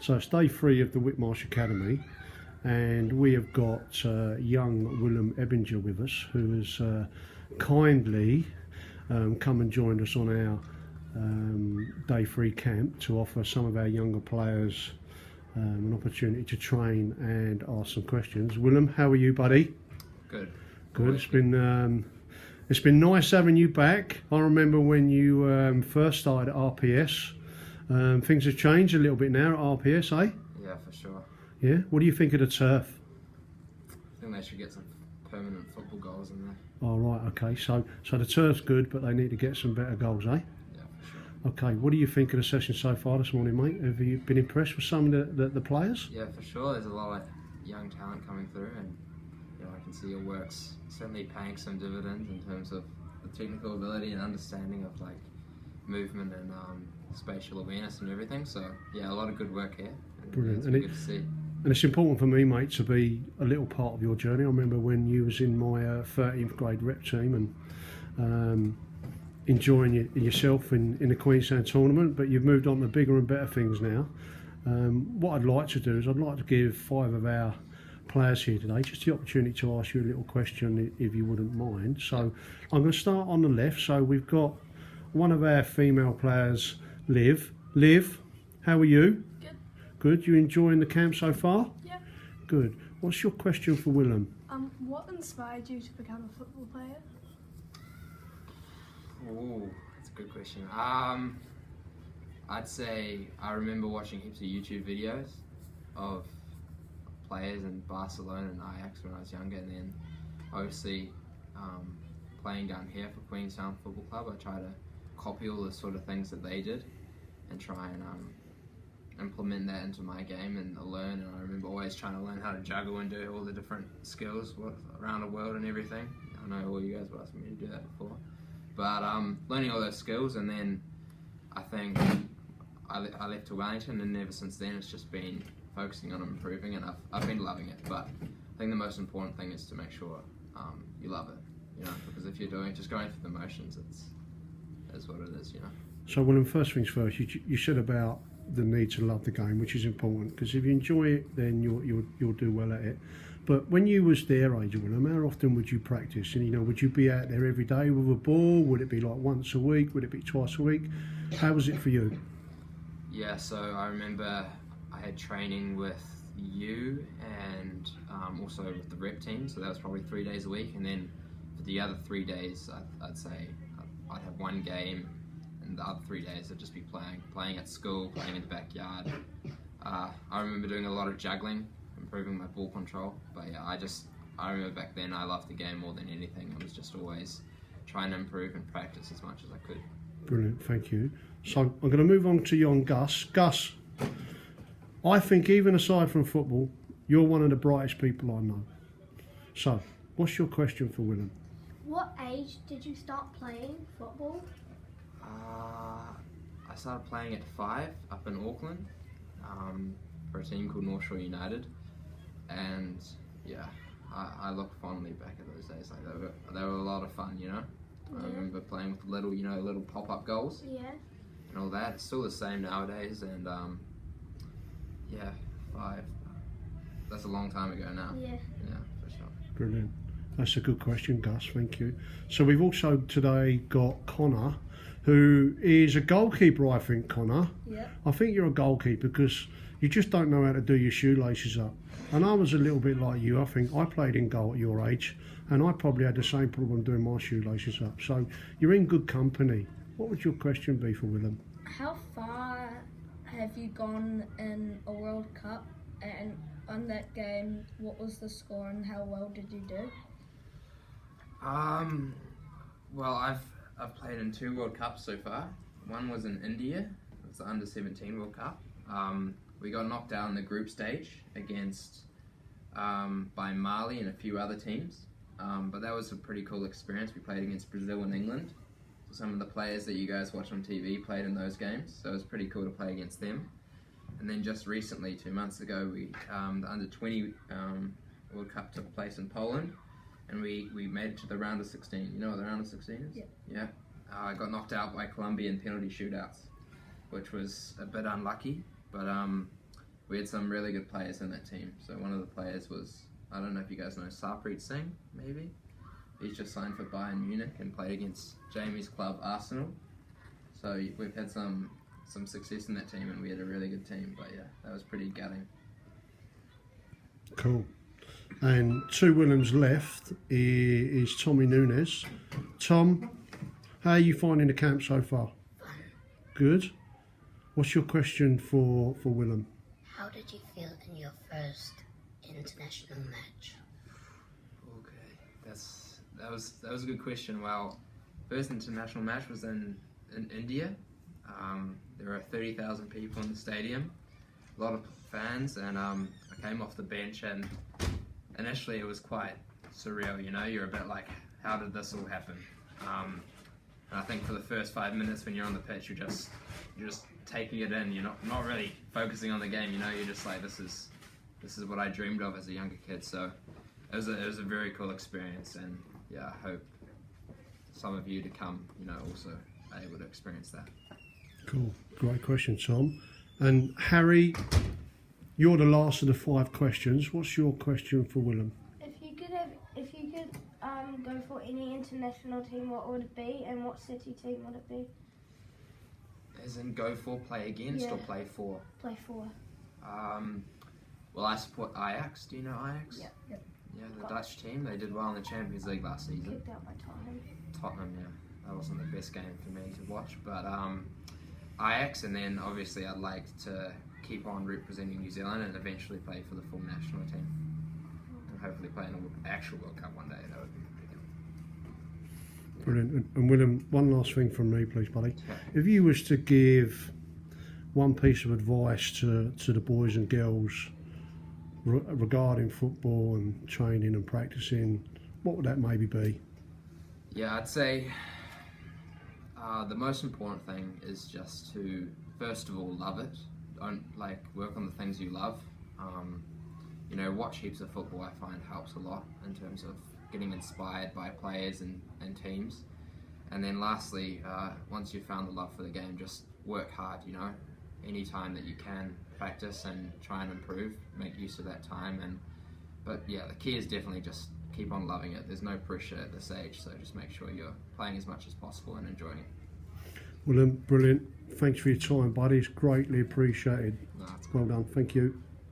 So it's day 3 of the Whitmarsh Academy, and we have got young Willem Ebbinger with us, who has kindly come and joined us on our day 3 camp to offer some of our younger players an opportunity to train and ask some questions. Willem, how are you, buddy? Good. Good. It's been nice having you back. I remember when you first started at RPS. Things have changed a little bit now at RPS, eh? Yeah, for sure. Yeah. What do you think of the turf? I think they should get some permanent football goals in there. Oh, right. Okay. So the turf's good, but they need to get some better goals, eh? Yeah, for sure. Okay. What do you think of the session so far this morning, mate? Have you been impressed with some of the players? Yeah, for sure. There's a lot of young talent coming through, and I can see your work's certainly paying some dividends in terms of the technical ability and understanding of movement and spatial awareness and everything. So yeah, a lot of good work here. Brilliant. It's good to see. And it's important for me, mate, to be a little part of your journey. I remember when you was in my 13th grade rep team and enjoying yourself in the Queenstown tournament, but you've moved on to bigger and better things now. What I'd like to do is I'd like to give 5 of our players here today just the opportunity to ask you a little question, if you wouldn't mind. So I'm going to start on the left. So we've got one of our female players, Liv. Liv, how are you? Good. Good. You enjoying the camp so far? Yeah. Good. What's your question for Willem? What inspired you to become a football player? Oh, that's a good question. I'd say I remember watching heaps of YouTube videos of players in Barcelona and Ajax when I was younger, and then obviously playing down here for Queenstown Football Club, I try to copy all the sort of things that they did and try and implement that into my game and learn. And I remember always trying to learn how to juggle and do all the different skills around the world and everything. I know all you guys were asking me to do that before, but learning all those skills, and then I think I left to Wellington, and ever since then it's just been focusing on improving, and I've been loving it. But I think the most important thing is to make sure you love it, because if you're going through the motions, it's what it is, So, Willem, first things first, you said about the need to love the game, which is important, because if you enjoy it, then you'll do well at it. But when you was their age, Willem, how often would you practice? And would you be out there every day with a ball? Would it be like once a week? Would it be twice a week? How was it for you? Yeah, so I remember I had training with you and also with the rep team, so that was probably 3 days a week, and then for the other 3 days I'd say I'd have one game, and the other 3 days I'd just be playing at school, playing in the backyard. I remember doing a lot of juggling, improving my ball control, but yeah, I remember back then I loved the game more than anything. I was just always trying to improve and practice as much as I could. Brilliant, thank you. So I'm going to move on to young Gus. Gus, I think even aside from football, you're one of the brightest people I know. So, what's your question for Willem? What age did you start playing football? I started playing at 5 up in Auckland for a team called North Shore United, and yeah, I look fondly back at those days. They were a lot of fun, Yeah. I remember playing with little pop-up goals. Yeah. And all that. It's still the same nowadays, and yeah, 5. That's a long time ago now. Yeah. Yeah, for sure. Brilliant. That's a good question, Gus. Thank you. So we've also today got Connor, who is a goalkeeper, I think, Connor. Yeah. I think you're a goalkeeper because you just don't know how to do your shoelaces up. And I was a little bit like you. I think I played in goal at your age, and I probably had the same problem doing my shoelaces up. So you're in good company. What would your question be for Willem? How far have you gone in a World Cup, and on that game, what was the score and how well did you do? Well, I've played in 2 World Cups so far. One was in India. It was the Under-17 World Cup. We got knocked out in the group stage against by Mali and a few other teams. But that was a pretty cool experience. We played against Brazil and England. So some of the players that you guys watch on TV played in those games. So it was pretty cool to play against them. And then just recently, 2 months ago, the Under-20 World Cup took place in Poland. And we made it to the round of 16. You know what the round of 16 is? Yeah. Yeah. I got knocked out by Colombia in penalty shootouts, which was a bit unlucky. But we had some really good players in that team. So one of the players was, I don't know if you guys know Sarpreet Singh, maybe. He's just signed for Bayern Munich and played against Jamie's club Arsenal. So we've had some success in that team, and we had a really good team. But yeah, that was pretty gutting. Cool. And 2 Willems left is Tommy Nunes. Tom, how are you finding the camp so far? Good. What's your question for Willem? How did you feel in your first international match? Okay, that was a good question. Well, first international match was in India. There were 30,000 people in the stadium, a lot of fans, and I came off the bench, and initially it was quite surreal. You know, you're a bit like, how did this all happen? And I think for the first 5 minutes when you're on the pitch, you're just taking it in. You're not really focusing on the game. You know, you're just like, this is what I dreamed of as a younger kid. So it was a very cool experience, and yeah, I hope some of you to come, you know, also are able to experience that. Cool. Great question, Tom. And Harry, you're the last of the 5 questions. What's your question for Willem? If you could go for any international team, what would it be, and what city team would it be? As in go for, play against, Yeah. or play for? Play for. Well, I support Ajax. Do you know Ajax? Yeah. Yep. Yeah, the Dutch team. They did well in the Champions League last season. Kicked out by Tottenham. Tottenham, yeah. That wasn't the best game for me to watch, but Ajax, and then obviously I'd like to keep on representing New Zealand and eventually play for the full national team. And hopefully play in an actual World Cup one day. That would be pretty cool. Brilliant. And Willem, one last thing from me, please, buddy. Yeah. If you was to give one piece of advice to the boys and girls regarding football and training and practicing, what would that maybe be? Yeah, I'd say the most important thing is just to, first of all, love it. Don't work on the things you love. You know, watch heaps of football. I find helps a lot in terms of getting inspired by players and teams. And then lastly, once you've found the love for the game, just work hard. You know, any time that you can, practice and try and improve. Make use of that time. But yeah, the key is definitely just keep on loving it. There's no pressure at this age, so just make sure you're playing as much as possible and enjoying it. Willem, brilliant. Thanks for your time, buddy. It's greatly appreciated. No, it's Well done. Thank you.